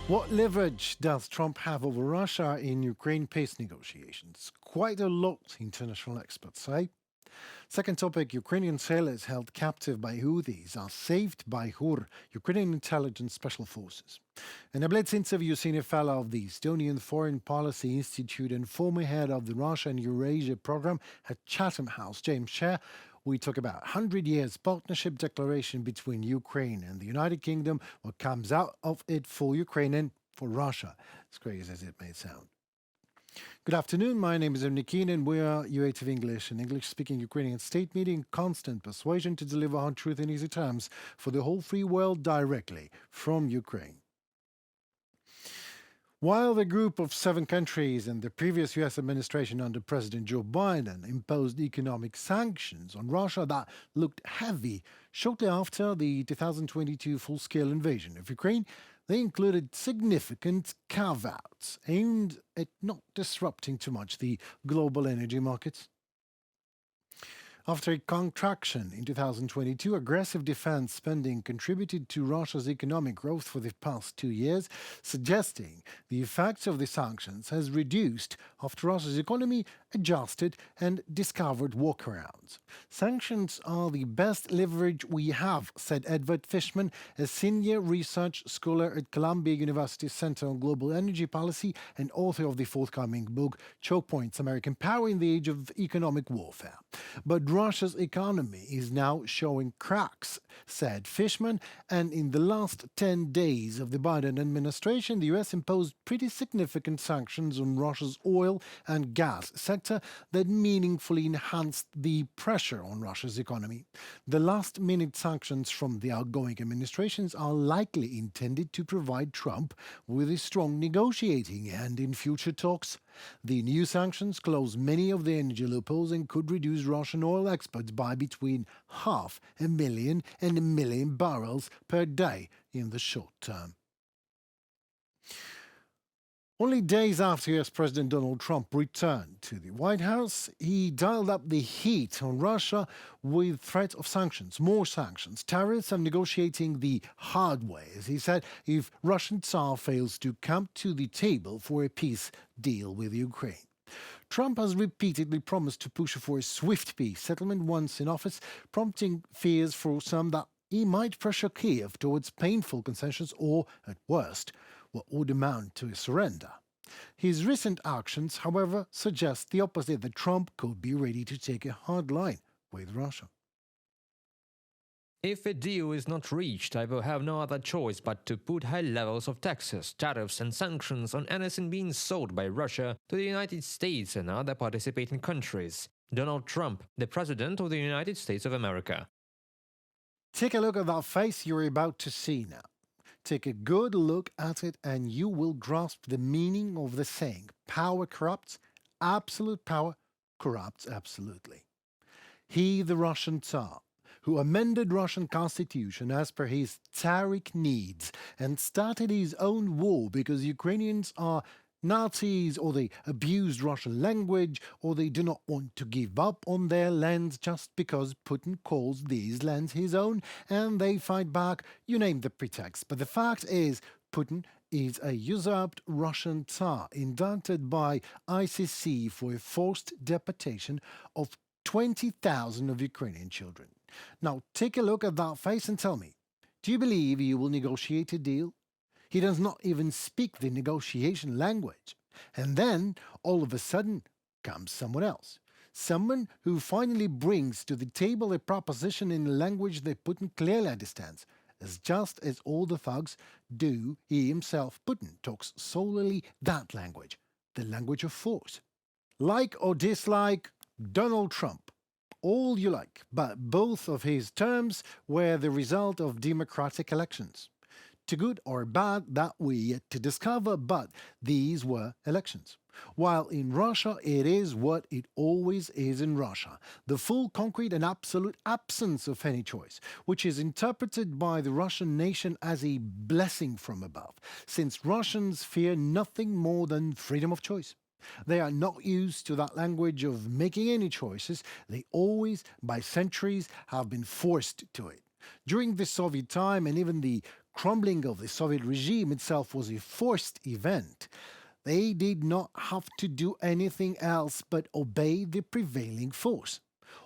What leverage does Trump have over Russia in Ukraine peace negotiations? Quite a lot, international experts say. Second topic, Ukrainian sailors held captive by Houthis are saved by HUR, Ukrainian Intelligence Special Forces. In a Blitz interview, senior fellow of the Estonian Foreign Policy Institute and former head of the Russia and Eurasia program at Chatham House, James Scher, we talk about 100 years partnership declaration between Ukraine and the United Kingdom, what comes out of it for Ukraine and for Russia, as crazy as it may sound. Good afternoon, my name is Nikin and we are UATV English, an English-speaking Ukrainian state media in constant persuasion to deliver hard truth in easy terms for the whole free world directly from Ukraine. While the group of 7 countries and the previous US administration under President Joe Biden imposed economic sanctions on Russia that looked heavy shortly after the 2022 full-scale invasion of Ukraine, they included significant carve-outs aimed at not disrupting too much the global energy markets. After a contraction in 2022, aggressive defense spending contributed to Russia's economic growth for the past 2 years, suggesting the effects of the sanctions has reduced after Russia's economy adjusted and discovered workarounds. Sanctions are the best leverage we have, said Edward Fishman, a senior research scholar at Columbia University Center on Global Energy Policy and author of the forthcoming book, Choke Points: American Power in the Age of Economic Warfare. But Russia's economy is now showing cracks, said Fishman, and in the last 10 days of the Biden administration, the US imposed pretty significant sanctions on Russia's oil and gas sector that meaningfully enhanced the pressure on Russia's economy. The last-minute sanctions from the outgoing administrations are likely intended to provide Trump with a strong negotiating hand in future talks. The new sanctions close many of the energy loopholes and could reduce Russian oil exports by between 500,000 and 1 million barrels per day in the short term. Only days after US President Donald Trump returned to the White House, he dialed up the heat on Russia with threat of sanctions, more sanctions, tariffs, and negotiating the hard way, as he said, if Russian Tsar fails to come to the table for a peace deal with Ukraine. Trump has repeatedly promised to push for a swift peace settlement once in office, prompting fears for some that he might pressure Kiev towards painful concessions or, at worst, what would amount to a surrender. His recent actions, however, suggest the opposite, that Trump could be ready to take a hard line with Russia. If a deal is not reached, I will have no other choice but to put high levels of taxes, tariffs and sanctions on anything being sold by Russia to the United States and other participating countries. Donald Trump, the President of the United States of America. Take a look at that face you're about to see now. Take a good look at it and you will grasp the meaning of the saying, power corrupts, absolute power corrupts absolutely. He, the Russian Tsar, who amended Russian constitution as per his Tsaric needs and started his own war because Ukrainians are Nazis, or they abused Russian language, or they do not want to give up on their lands just because Putin calls these lands his own, and they fight back, you name the pretext. But the fact is, Putin is a usurped Russian Tsar indicted by ICC for a forced deportation of 20,000 of Ukrainian children. Now take a look at that face and tell me, do you believe he will negotiate a deal? He does not even speak the negotiation language. And then, all of a sudden, comes someone else. Someone who finally brings to the table a proposition in a language that Putin clearly understands. Just as all the thugs do, he himself, Putin, talks solely that language, the language of force. Like or dislike Donald Trump, all you like, but both of his terms were the result of democratic elections. To good or bad, that we yet to discover, but these were elections. While in Russia, it is what it always is in Russia, the full, concrete and absolute absence of any choice, which is interpreted by the Russian nation as a blessing from above, since Russians fear nothing more than freedom of choice. They are not used to that language of making any choices. They always, by centuries, have been forced to it. During the Soviet time and even the crumbling of the Soviet regime itself was a forced event. They did not have to do anything else but obey the prevailing force.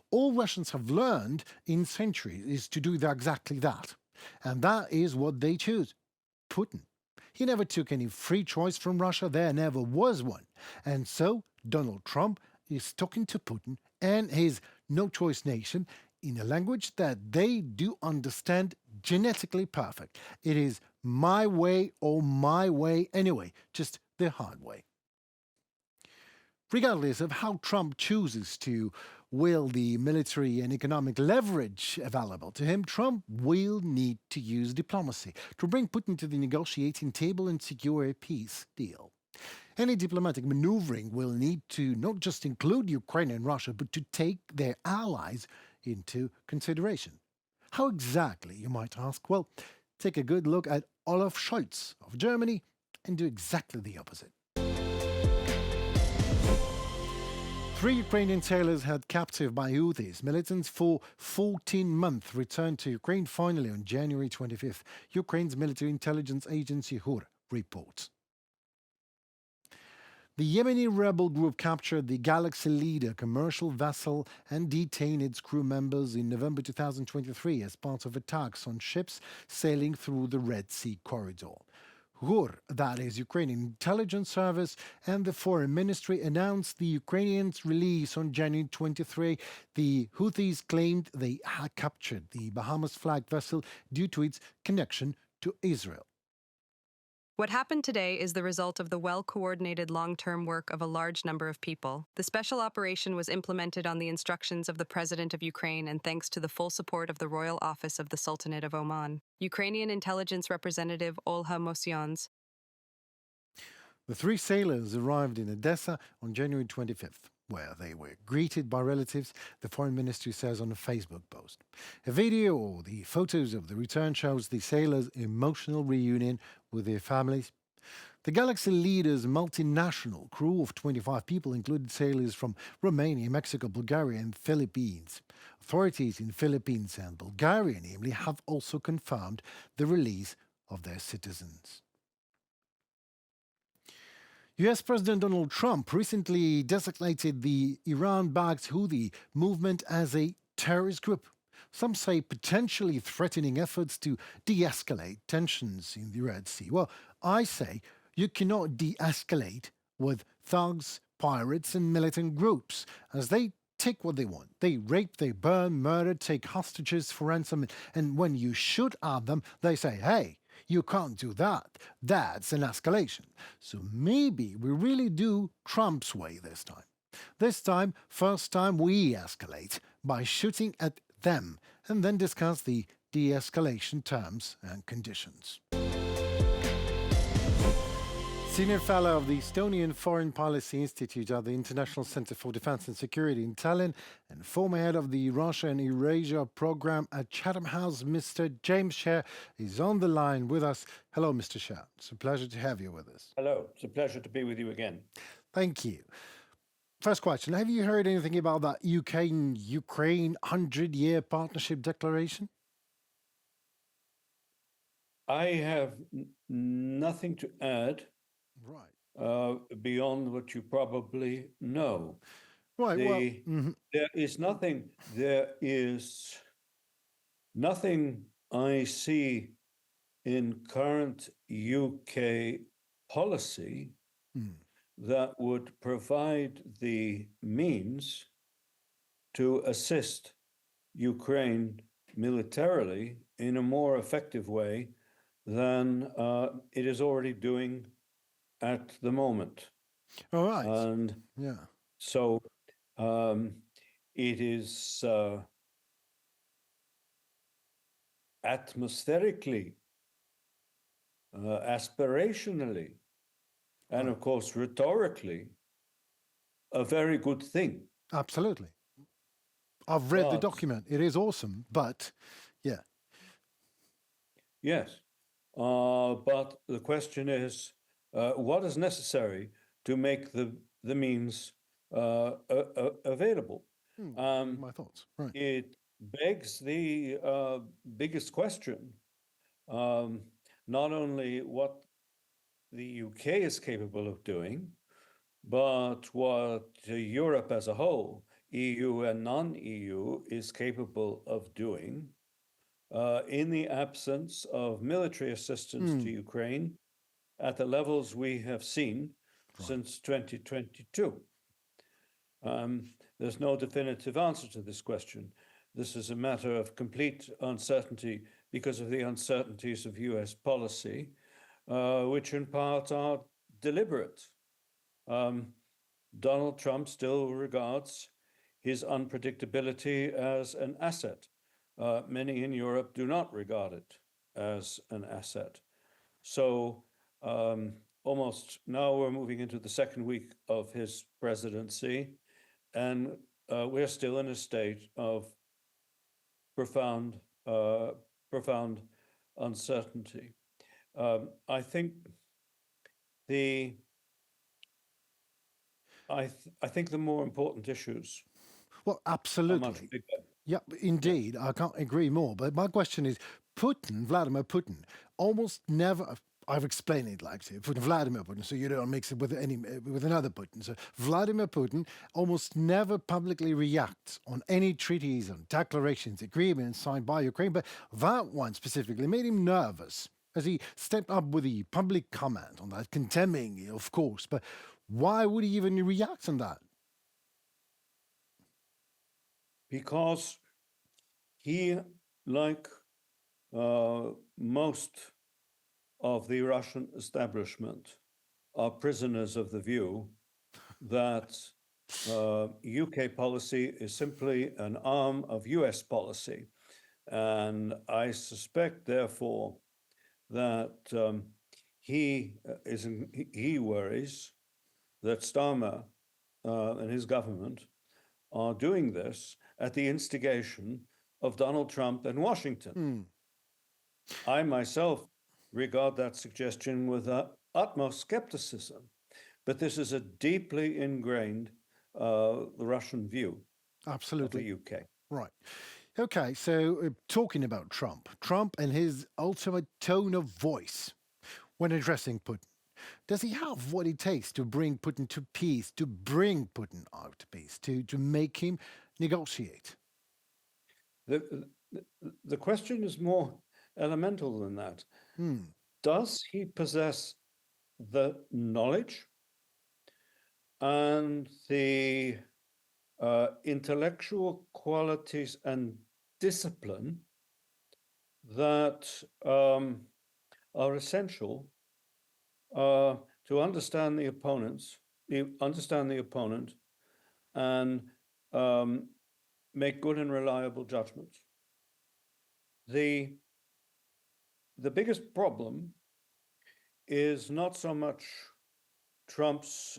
All Russians have learned in centuries is to do exactly that. And that is what they choose. Putin. He never took any free choice from Russia, there never was one. And so Donald Trump is talking to Putin and his no choice nation in a language that they do understand genetically perfect. It is my way or my way anyway, just the hard way. Regardless of how Trump chooses to wield the military and economic leverage available to him, Trump will need to use diplomacy to bring Putin to the negotiating table and secure a peace deal. Any diplomatic maneuvering will need to not just include Ukraine and Russia, but to take their allies into consideration. How exactly, you might ask? Well, take a good look at Olaf Scholz of Germany and do exactly the opposite. 3 Ukrainian sailors held captive by Houthis militants for 14 months returned to Ukraine finally on January 25th, Ukraine's military intelligence agency HUR reports. The Yemeni rebel group captured the Galaxy Leader commercial vessel and detained its crew members in November 2023 as part of attacks on ships sailing through the Red Sea corridor. HUR, that is Ukrainian intelligence service, and the foreign ministry announced the Ukrainians' release on January 23. The Houthis claimed they had captured the Bahamas-flagged vessel due to its connection to Israel. What happened today is the result of the well-coordinated long-term work of a large number of people. The special operation was implemented on the instructions of the President of Ukraine and thanks to the full support of the Royal Office of the Sultanate of Oman. Ukrainian intelligence representative Olha Mosyans. The 3 sailors arrived in Odessa on January 25th, where they were greeted by relatives, the foreign ministry says on a Facebook post. A video or the photos of the return shows the sailors' emotional reunion with their families. The Galaxy Leader's multinational crew of 25 people included sailors from Romania, Mexico, Bulgaria, and Philippines. Authorities in Philippines and Bulgaria, namely, have also confirmed the release of their citizens. US President Donald Trump recently designated the Iran-backed Houthi movement as a terrorist group. Some say potentially threatening efforts to de-escalate tensions in the Red Sea. Well, I say you cannot de-escalate with thugs, pirates, and militant groups, as they take what they want. They rape, they burn, murder, take hostages for ransom, and when you shoot at them, they say, hey, you can't do that. That's an escalation. So maybe we really do Trump's way this time. This time, first time we escalate by shooting at them and then discuss the de-escalation terms and conditions. Senior Fellow of the Estonian Foreign Policy Institute at the International Center for Defense and Security in Tallinn and former head of the Russia and Eurasia program at Chatham House, Mr. James Sher, is on the line with us. Hello, Mr. Sher. It's a pleasure to have you with us. Hello. It's a pleasure to be with you again. Thank you. First question, have you heard anything about that UK and Ukraine 100-year partnership declaration? I have nothing to add. Right. Beyond what you probably know. Right. There is nothing I see in current UK policy that would provide the means to assist Ukraine militarily in a more effective way than it is already doing at the moment. All right. And so it is atmospherically, aspirationally, and of course rhetorically, a very good thing. Absolutely. I've read the document. It is awesome, but yeah. Yes. But the question is, what is necessary to make the means available? My thoughts. Right. It begs the biggest question. not only what the UK is capable of doing, but what Europe as a whole, EU and non-EU, is capable of doing in the absence of military assistance to Ukraine at the levels we have seen since 2022. There's no definitive answer to this question. This is a matter of complete uncertainty because of the uncertainties of US policy, which in part are deliberate. Donald Trump still regards his unpredictability as an asset. Many in Europe do not regard it as an asset. So almost now we're moving into the second week of his presidency, and we're still in a state of profound uncertainty. I think I think the more important issues Well, are much absolutely. bigger. Yeah, indeed. I can't agree more. But my question is, Vladimir Putin, almost never. I've explained it like say, Vladimir Putin, so you don't mix it with with another Putin. So Vladimir Putin almost never publicly reacts on any treaties and declarations, agreements signed by Ukraine. But that one specifically made him nervous as he stepped up with the public comment on that, condemning, of course. But why would he even react on that? Because he, like most of the Russian establishment, are prisoners of the view that UK policy is simply an arm of US policy. And I suspect, therefore, that he worries that Starmer and his government are doing this at the instigation of Donald Trump and Washington. I myself regard that suggestion with utmost skepticism, but this is a deeply ingrained Russian view Absolutely. of the UK. Right. Okay, so talking about Trump and his ultimate tone of voice when addressing Putin. Does he have what it takes to bring Putin to peace, to bring Putin out to peace, to make him negotiate? The question is more elemental than that. Does he possess the knowledge and the intellectual qualities and discipline that are essential to understand the opponent and make good and reliable judgments? The biggest problem is not so much Trump's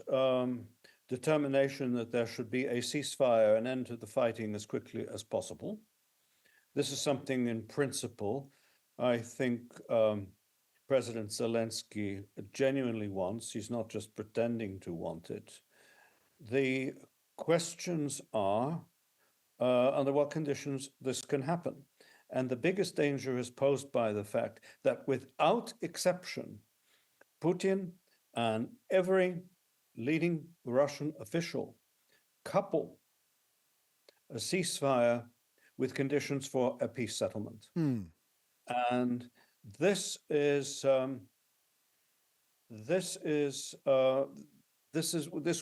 determination that there should be a ceasefire, an end to the fighting as quickly as possible. This is something in principle I think President Zelensky genuinely wants. He's not just pretending to want it. The questions are under what conditions this can happen. And the biggest danger is posed by the fact that without exception, Putin and every leading Russian official couple a ceasefire with conditions for a peace settlement. And this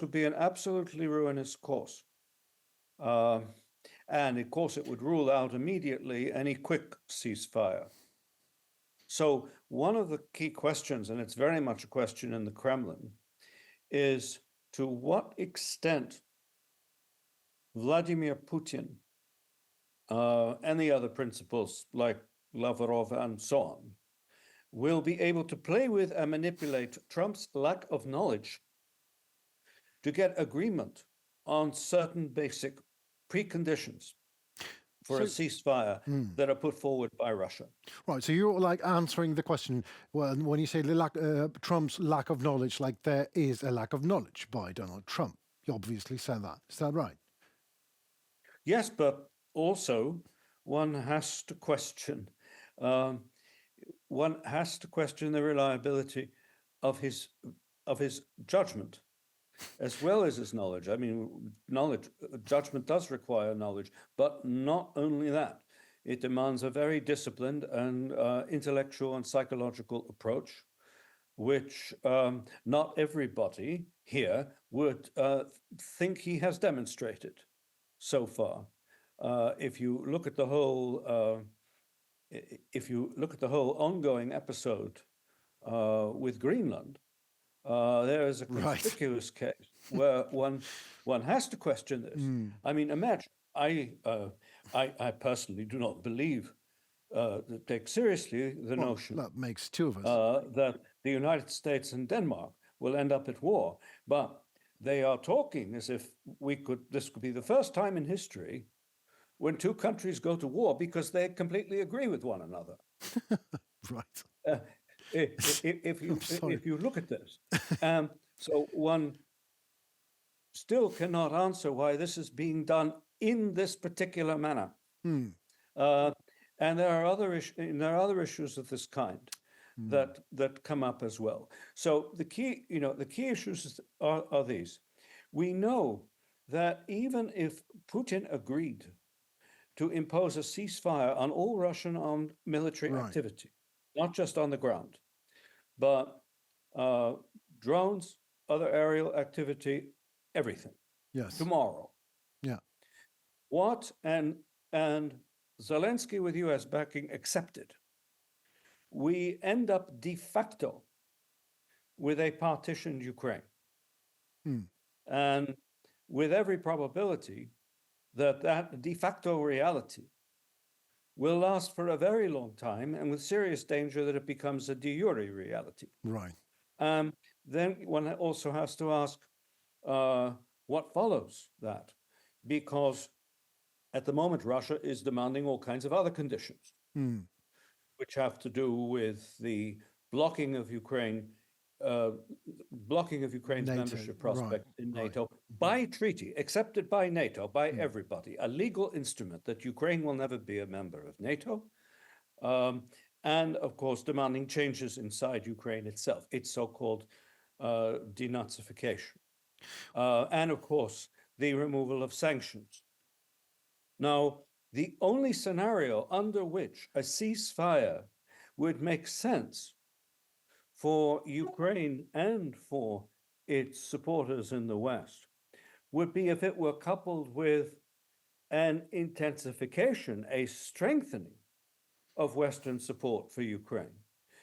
would be an absolutely ruinous course. And of course, it would rule out immediately any quick ceasefire. So one of the key questions, and it's very much a question in the Kremlin, is to what extent Vladimir Putin and the other principals like Lavrov and so on will be able to play with and manipulate Trump's lack of knowledge to get agreement on certain basic preconditions for a ceasefire that are put forward by Russia. Right, so you're like answering the question when you say Trump's lack of knowledge, like there is a lack of knowledge by Donald Trump. You obviously said that. Is that right? Yes, but also one has to question one has to question the reliability of his judgment as well as his knowledge. I mean, judgment does require knowledge, but not only that. It demands a very disciplined and intellectual and psychological approach, which not everybody here would think he has demonstrated so far. If you look at the whole ongoing episode with Greenland, there is a Right. conspicuous case where one has to question this. I mean, imagine. I personally do not believe take seriously the notion That makes two of us. that the United States and Denmark will end up at war, but they are talking as if this could be the first time in history when two countries go to war because they completely agree with one another. Right. If you look at this, so one still cannot answer why this is being done in this particular manner. And there are other issues of this kind that come up as well. So the key issues are these. We know that even if Putin agreed to impose a ceasefire on all Russian armed military activity, not just on the ground, but drones, other aerial activity, everything. Yes. Tomorrow. Yeah. What and Zelensky with US backing accepted. We end up de facto with a partitioned Ukraine. And with every probability that de facto reality will last for a very long time, and with serious danger that it becomes a de jure reality. Right. Then one also has to ask what follows that, because at the moment Russia is demanding all kinds of other conditions, which have to do with the blocking of Ukraine's membership prospect in NATO by treaty, accepted by NATO, by everybody, a legal instrument that Ukraine will never be a member of NATO, and of course demanding changes inside Ukraine itself, its so-called denazification, and of course the removal of sanctions. Now, the only scenario under which a ceasefire would make sense for Ukraine and for its supporters in the West would be if it were coupled with an intensification, a strengthening of Western support for Ukraine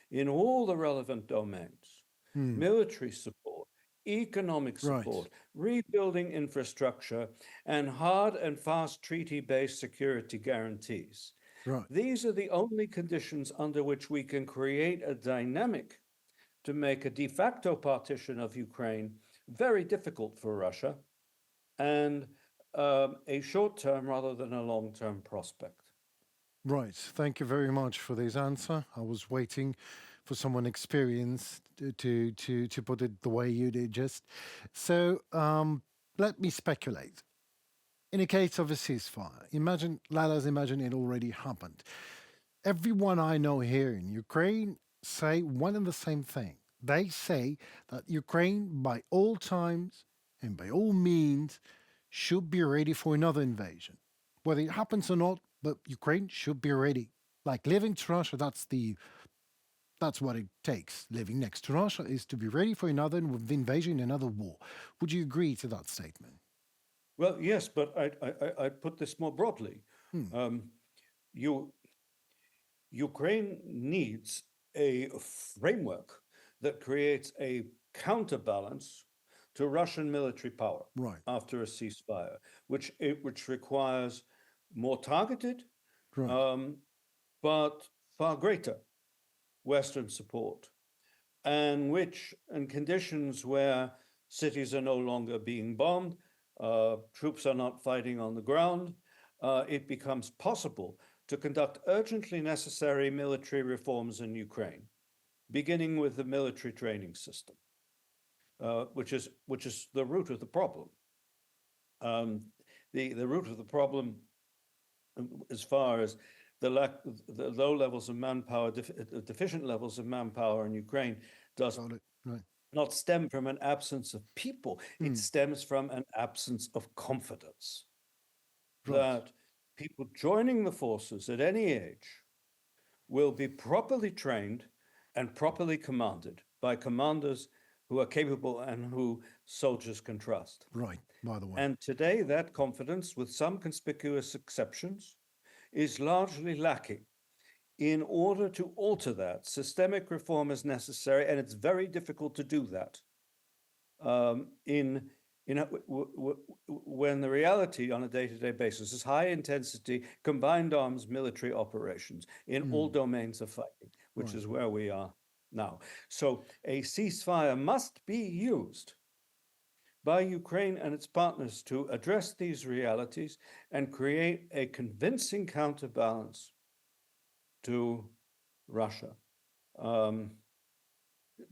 in all the relevant domains, military support, economic support, rebuilding infrastructure, and hard and fast treaty-based security guarantees. These are the only conditions under which we can create a dynamic to make a de facto partition of Ukraine very difficult for Russia and a short-term rather than a long-term prospect. Right. Thank you very much for this answer. I was waiting for someone experienced to put it the way you did just. So let me speculate. In a case of a ceasefire, let us imagine it already happened. Everyone I know here in Ukraine say one and the same thing. They say that Ukraine, by all times and by all means, should be ready for another invasion. Whether it happens or not, but Ukraine should be ready. Like living to Russia, that's what it takes. Living next to Russia is to be ready for another invasion, another war. Would you agree to that statement? Well, yes, but I put this more broadly. Ukraine needs a framework that creates a counterbalance to Russian military power after a ceasefire, which requires more targeted, but far greater Western support, and conditions where cities are no longer being bombed, troops are not fighting on the ground, it becomes possible to conduct urgently necessary military reforms in Ukraine, beginning with the military training system, which is the root of the problem. The root of the problem, as far as the low levels of manpower, deficient levels of manpower in Ukraine does not stem from an absence of people. It stems from an absence of confidence. That people joining the forces at any age will be properly trained and properly commanded by commanders who are capable and who soldiers can trust. Right, by the way. And today, that confidence, with some conspicuous exceptions, is largely lacking. In order to alter that, systemic reform is necessary, and it's very difficult to do that. When the reality on a day-to-day basis is high intensity combined arms military operations in all domains of fighting, which is where we are now. So a ceasefire must be used by Ukraine and its partners to address these realities and create a convincing counterbalance to Russia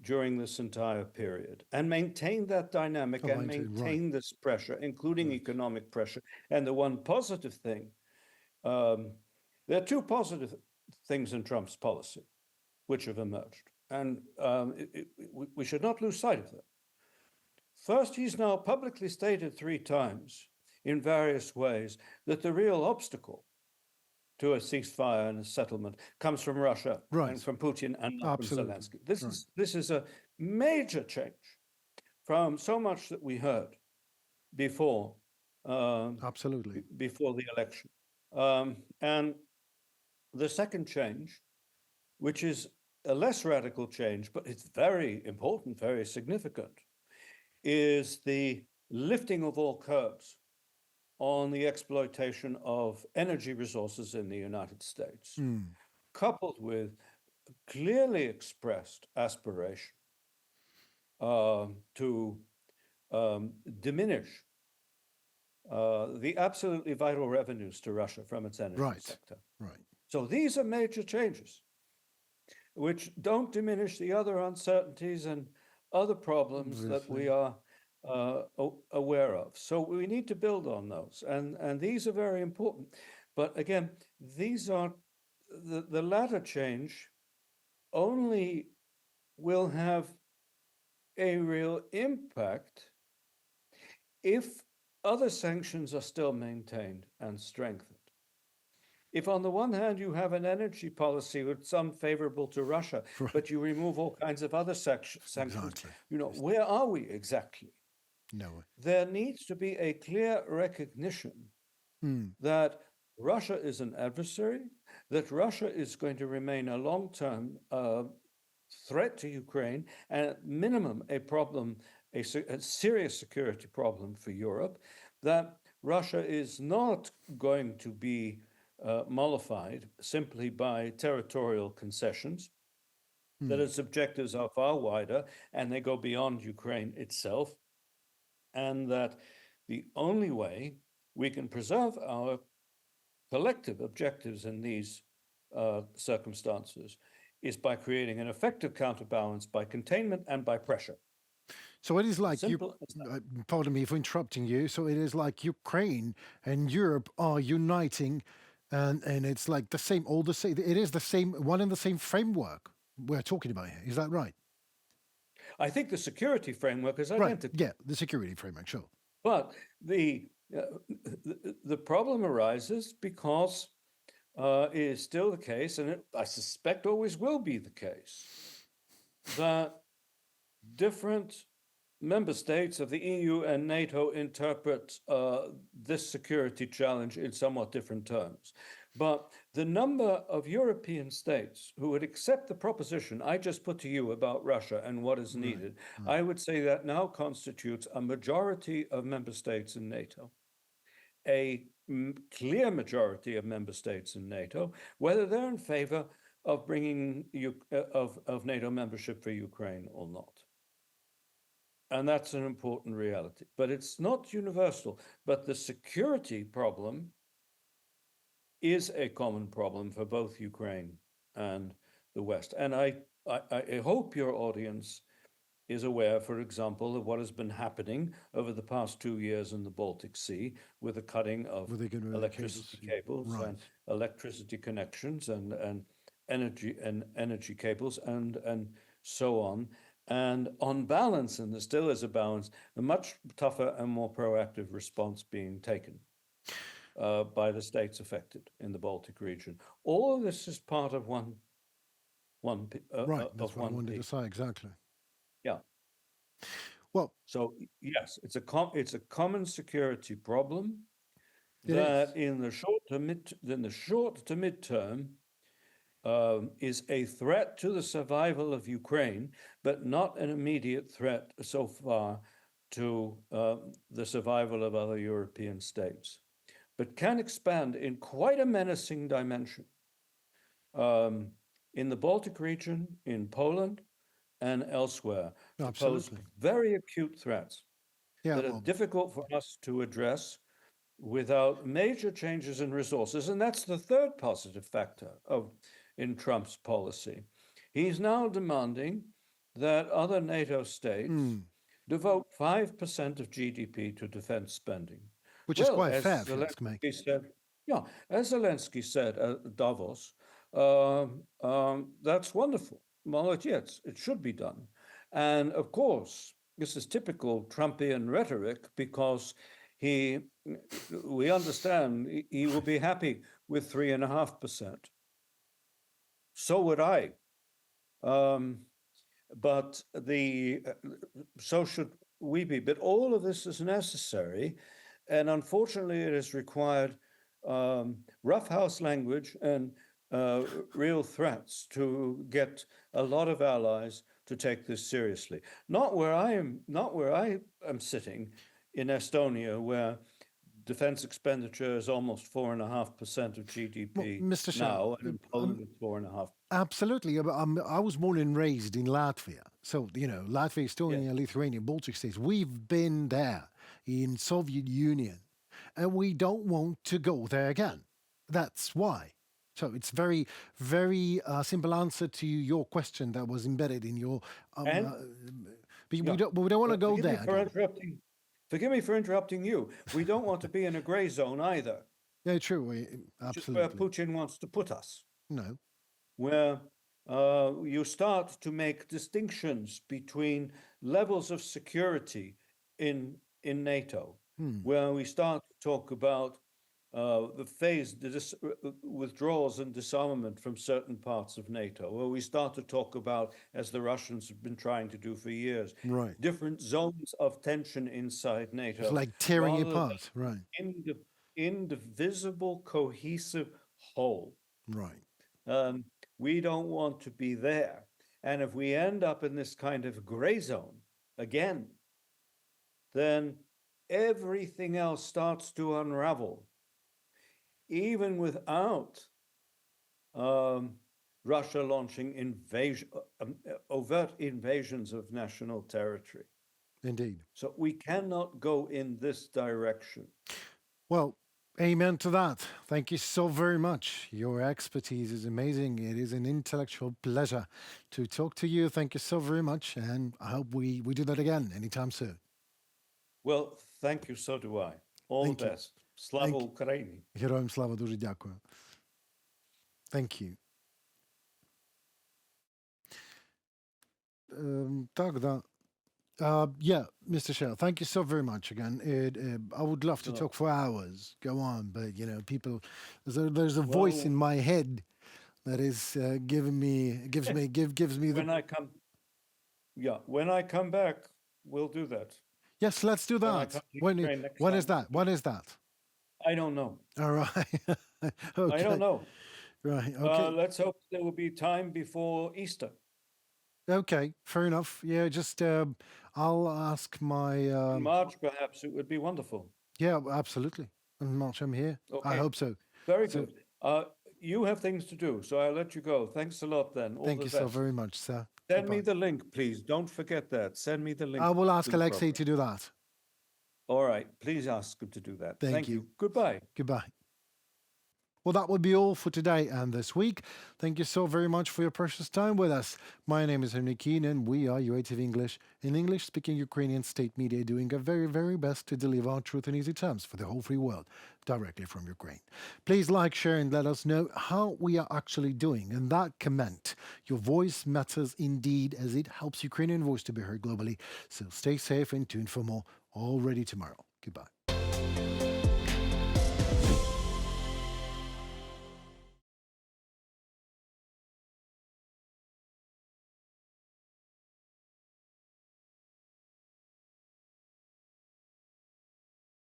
during this entire period, and maintain that dynamic and maintain this pressure, including economic pressure. And the one positive thing, there are two positive things in Trump's policy which have emerged, and we should not lose sight of them. First, he's now publicly stated 3 times in various ways that the real obstacle to a ceasefire and a settlement comes from Russia and from Putin and not from Zelensky. This is a major change from so much that we heard before before the election. And the second change, which is a less radical change, but it's very important, very significant, is the lifting of all curbs on the exploitation of energy resources in the United States, coupled with clearly expressed aspiration to diminish the absolutely vital revenues to Russia from its energy sector. So these are major changes, which don't diminish the other uncertainties and other problems that we are aware of. So we need to build on those, and these are very important. But again, these are the latter change only will have a real impact if other sanctions are still maintained and strengthened. If on the one hand you have an energy policy with some favorable to Russia, but you remove all kinds of other sanctions, where are we exactly? No. There needs to be a clear recognition that Russia is an adversary, that Russia is going to remain a long-term threat to Ukraine, and at minimum a problem, a serious security problem for Europe, that Russia is not going to be mollified simply by territorial concessions, that its objectives are far wider and they go beyond Ukraine itself, and that the only way we can preserve our collective objectives in these circumstances is by creating an effective counterbalance by containment and by pressure. So it is like, pardon me for interrupting you, so it is like Ukraine and Europe are uniting, and it's like the same, it is the same, one and the same framework we're talking about here. Is that right? I think the security framework is identical. Right. Yeah, the security framework, sure. But the problem arises because it is still the case, and I suspect always will be the case, that different member states of the EU and NATO interpret this security challenge in somewhat different terms. But the number of European states who would accept the proposition I just put to you about Russia and what is needed, I would say that now constitutes a majority of member states in NATO, a clear majority of member states in NATO, whether they're in favor of bringing of NATO membership for Ukraine or not. And that's an important reality. But it's not universal. But the security problem is a common problem for both Ukraine and the West. And I hope your audience is aware, for example, of what has been happening over the past 2 years in the Baltic Sea with the cutting of With the electricity cables right. and electricity connections and energy cables and so on. And on balance, and there still is a balance, a much tougher and more proactive response being taken by the states affected in the Baltic region. All of this is part of one Right, that's of what I one wanted to piece. say, exactly. Yeah. Well, So yes, it's a common security problem it that is. in the short to midterm is a threat to the survival of Ukraine, but not an immediate threat so far to the survival of other European states, but can expand in quite a menacing dimension in the Baltic region, in Poland, and elsewhere, to pose Absolutely. very acute threats Yeah, that are well, difficult for us to address without major changes in resources. And that's the third positive factor in Trump's policy. He's now demanding that other NATO states devote 5% of GDP to defense spending. which is Well, quite as fair, if you ask me. Zelensky said, yeah, as Zelensky said at Davos, that's wonderful. Well, yes, it should be done. And of course, this is typical Trumpian rhetoric because we understand he will be happy with 3.5%. So would I. But so should we be. But all of this is necessary. And unfortunately, it has required roughhouse language and real threats to get a lot of allies to take this seriously. Not where I am sitting in Estonia, where defense expenditure is almost 4.5% of GDP Mr. now, Shah, and in Poland it's 4.5%. absolutely. I was born and raised in Latvia. So, Latvia, Estonia, Yeah. Lithuania, Baltic states, we've been there in Soviet Union, and we don't want to go there again. That's why. So it's very, very simple answer to your question that was embedded in your. And But yeah, we don't want to go forgive me there for again. interrupting. Forgive me for interrupting you. We don't want to be in a gray zone either, Yeah, true. which is where Absolutely. Putin wants to put us, No. where you start to make distinctions between levels of security in NATO, where we start to talk about the withdrawals and disarmament from certain parts of NATO, where we start to talk about, as the Russians have been trying to do for years, Right. different zones of tension inside NATO. It's like tearing rather apart. Right. than indivisible, cohesive whole. Right. We don't want to be there. And if we end up in this kind of gray zone again, then everything else starts to unravel, even without Russia launching overt invasions of national territory. Indeed. So we cannot go in this direction. Well, amen to that. Thank you so very much. Your expertise is amazing. It is an intellectual pleasure to talk to you. Thank you so very much. And I hope we do that again anytime soon. Well, thank you, so do I. All Thank the you. best. Slava Ukraini. Героям слава, дуже дякую. Thank you. Так, да. Yeah, Mr. Shell, thank you so very much again. I would love to talk for hours, go on, but people, there's a voice in my head that is gives me the. When I come back, we'll do that. Yes, let's do that. When is that? When is that? I don't know. All right. Okay. I don't know. Right. Okay. Let's hope there will be time before Easter. Okay. Fair enough. Yeah. Just I'll ask my. In March, perhaps it would be wonderful. Yeah. Absolutely. In March, I'm here. Okay. I hope so. Very good. You have things to do, so I'll let you go. Thanks a lot, then. All Thank the you best. so very much, sir. Send me the link, please. Don't forget that. Send me the link. I will ask to the Alexei program. to do that. All right. Please ask him to do that. Thank you. Goodbye. Goodbye. Well, that would be all for today and this week. Thank you so very much for your precious time with us. My name is Henry Keane, and we are UATV English, an English-speaking Ukrainian state media doing our very, very best to deliver our truth in easy terms for the whole free world, directly from Ukraine. Please like, share, and let us know how we are actually doing. And that comment, your voice matters indeed, as it helps Ukrainian voice to be heard globally. So stay safe and tuned for more already tomorrow. Goodbye.